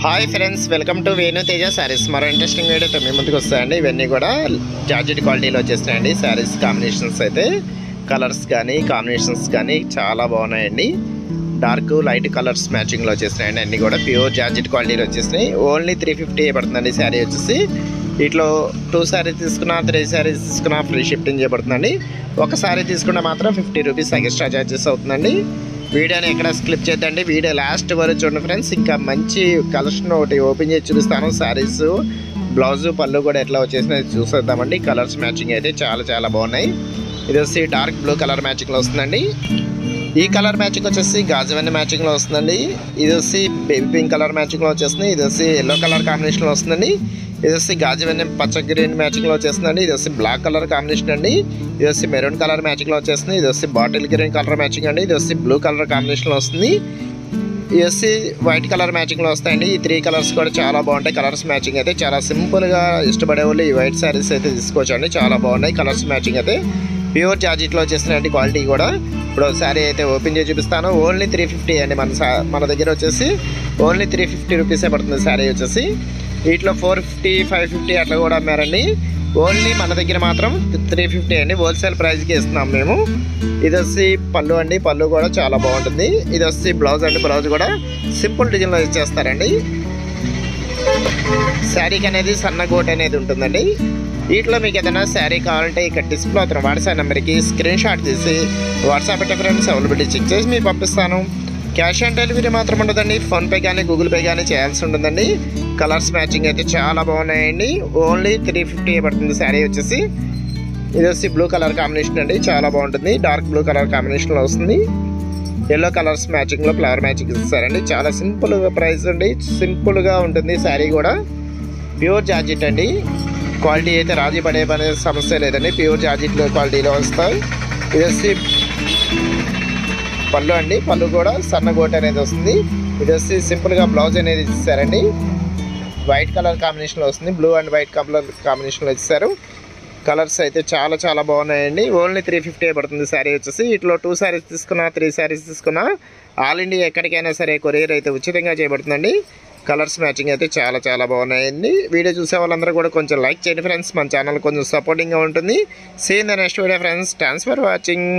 Hi friends, welcome to Venu Teja saris. మరో interesting వీడియోతో మీ ముందుకు వస్తాయండి. ఇవన్నీ కూడా జార్జెట్ క్వాలిటీలో వచ్చేస్తున్నాయండి. శారీస్ కాంబినేషన్స్ అయితే కలర్స్ కానీ కాంబినేషన్స్ కానీ చాలా బాగున్నాయండి. డార్క్ లైట్ కలర్స్ మ్యాచింగ్లో వచ్చేస్తున్నాయండి. అన్నీ కూడా ప్యూర్ జార్జెట్ క్వాలిటీలో వచ్చేసినాయి. ఓన్లీ 350 పడుతుందండి శారీ వచ్చేసి. వీటిలో 2 శారీస్ తీసుకున్నా 3 శారీస్ తీసుకున్నా ఫ్రీ షిఫ్టింగ్ చేయబడుతుందండి. ఒక శారీ తీసుకున్నా మాత్రం 50 రూపీస్ ఎక్స్ట్రా ఛార్జెస్ అవుతుందండి. వీడియోని ఎక్కడ స్కిప్ చేద్దండి, వీడియో లాస్ట్ వరకు చూడండి ఫ్రెండ్స్. ఇంకా మంచి కలెక్షన్ ఒకటి ఓపెన్ చేసి చూపిస్తాను. శారీస్ బ్లౌజు పళ్ళు కూడా ఎట్లా వచ్చేసినాయి చూసేద్దామండి. కలర్స్ మ్యాచింగ్ అయితే చాలా బాగున్నాయి. ఇది వచ్చి డార్క్ బ్లూ కలర్ మ్యాచింగ్లో వస్తుందండి. ఈ కలర్ మ్యాచింగ్ వచ్చేసి గాజువన్నీ మ్యాచింగ్లో వస్తుందండి. ఇది వచ్చి బేబీ పింక్ కలర్ మ్యాచింగ్లో వచ్చేస్తుంది. ఇది వచ్చి ఎల్లో కలర్ కాంబినేషన్లో వస్తుందండి. ఇది వచ్చి గాజువన్నీ పచ్చ గ్రీన్ మ్యాచింగ్లో వచ్చేస్తుందండి. ఇది వచ్చి బ్లాక్ కలర్ కాంబినేషన్ అండి. ఇది వచ్చి మెరూన్ కలర్ మ్యాచింగ్లో వచ్చేస్తుంది. ఇది వచ్చి బాటిల్ గ్రీన్ కలర్ మ్యాచింగ్ అండి. ఇది వచ్చి బ్లూ కలర్ కాంబినేషన్లో వస్తుంది. ఇది వచ్చి వైట్ కలర్ మ్యాచింగ్లో వస్తాయండి. ఈ 3 కలర్స్ కూడా చాలా బాగుంటాయి. కలర్స్ మ్యాచింగ్ అయితే చాలా సింపుల్గా ఇష్టపడే వాళ్ళు ఈ వైట్ శారీస్ అయితే తీసుకోవచ్చండి. చాలా బాగున్నాయి. కలర్స్ మ్యాచింగ్ అయితే ప్యూర్ జార్జెట్లో వచ్చేస్తున్నాయండి. క్వాలిటీ కూడా ఇప్పుడు శారీ అయితే ఓపెన్ చేసి చూపిస్తాను. ఓన్లీ 350 అండి. మన దగ్గర వచ్చేసి ఓన్లీ 350 రూపీసే పడుతుంది శారీ వచ్చేసి. వీటిలో 450 550 అట్లా కూడా అమ్మారండి. ఓన్లీ మన దగ్గర మాత్రం 350 అండి. హోల్సేల్ ప్రైస్కి ఇస్తున్నాం మేము. ఇది వచ్చి పళ్ళు అండి. పళ్ళు కూడా చాలా బాగుంటుంది. ఇది వచ్చి బ్లౌజ్ అండి. బ్లౌజ్ కూడా సింపుల్ డిజైన్లో ఇచ్చేస్తారండి. శారీకి అనేది సన్న కోట్ అనేది ఉంటుందండి. వీటిలో మీకు ఏదైనా శారీ కావాలంటే ఇక్కడ డిస్ప్లే అవుతున్న వాట్సాప్ నెంబర్కి స్క్రీన్ షాట్ తీసి వాట్సాప్ పెట్టే ఫ్రెండ్స్ అవైలబిలిటీ చెక్ చేసి మీకు పంపిస్తాను. క్యాష్ ఆన్ డెలివరీ మాత్రం ఉండదండి. ఫోన్పే కానీ గూగుల్ పే కానీ చేయాల్సి ఉంటుందండి. కలర్స్ మ్యాచింగ్ అయితే చాలా బాగున్నాయండి. ఓన్లీ 350 పడుతుంది శారీ వచ్చేసి. ఇది వచ్చి బ్లూ కలర్ కాంబినేషన్ అండి. చాలా బాగుంటుంది. డార్క్ బ్లూ కలర్ కాంబినేషన్లో వస్తుంది. ఎల్లో కలర్స్ మ్యాచింగ్లో ఫ్లవర్ మ్యాచింగ్ ఇస్తారండి. చాలా సింపుల్ ప్రైస్ అండి. సింపుల్గా ఉంటుంది శారీ కూడా. ప్యూర్ జార్జెట్ అండి. క్వాలిటీ అయితే రాజీ పడే సమస్య లేదండి. ప్యూర్ జార్జెట్ క్వాలిటీలో వస్తాయి. ఇది వచ్చి పళ్ళు అండి. పళ్ళు కూడా సన్న గోట అనేది వస్తుంది. ఇది వచ్చి సింపుల్గా బ్లౌజ్ అనేది ఇచ్చారండి. వైట్ కలర్ కాంబినేషన్లో వస్తుంది. బ్లూ అండ్ వైట్ కలర్ కాంబినేషన్లో ఇచ్చారు. కలర్స్ అయితే చాలా బాగున్నాయండి. ఓన్లీ 350 పడుతుంది శారీ వచ్చేసి. ఇట్లా 2 శారీస్ తీసుకున్నా 3 శారీస్ తీసుకున్నా ఆల్ ఇండియా ఎక్కడికైనా సరే కొరియర్ అయితే ఉచితంగా చేయబడుతుందండి. కలర్స్ మ్యాచింగ్ అయితే చాలా బాగున్నాయండి. వీడియో చూసే వాళ్ళందరూ కూడా కొంచెం లైక్ చేయండి ఫ్రెండ్స్. మన ఛానల్ కొంచెం సపోర్టింగ్గా ఉంటుంది. See in the next video friends. Thanks for watching.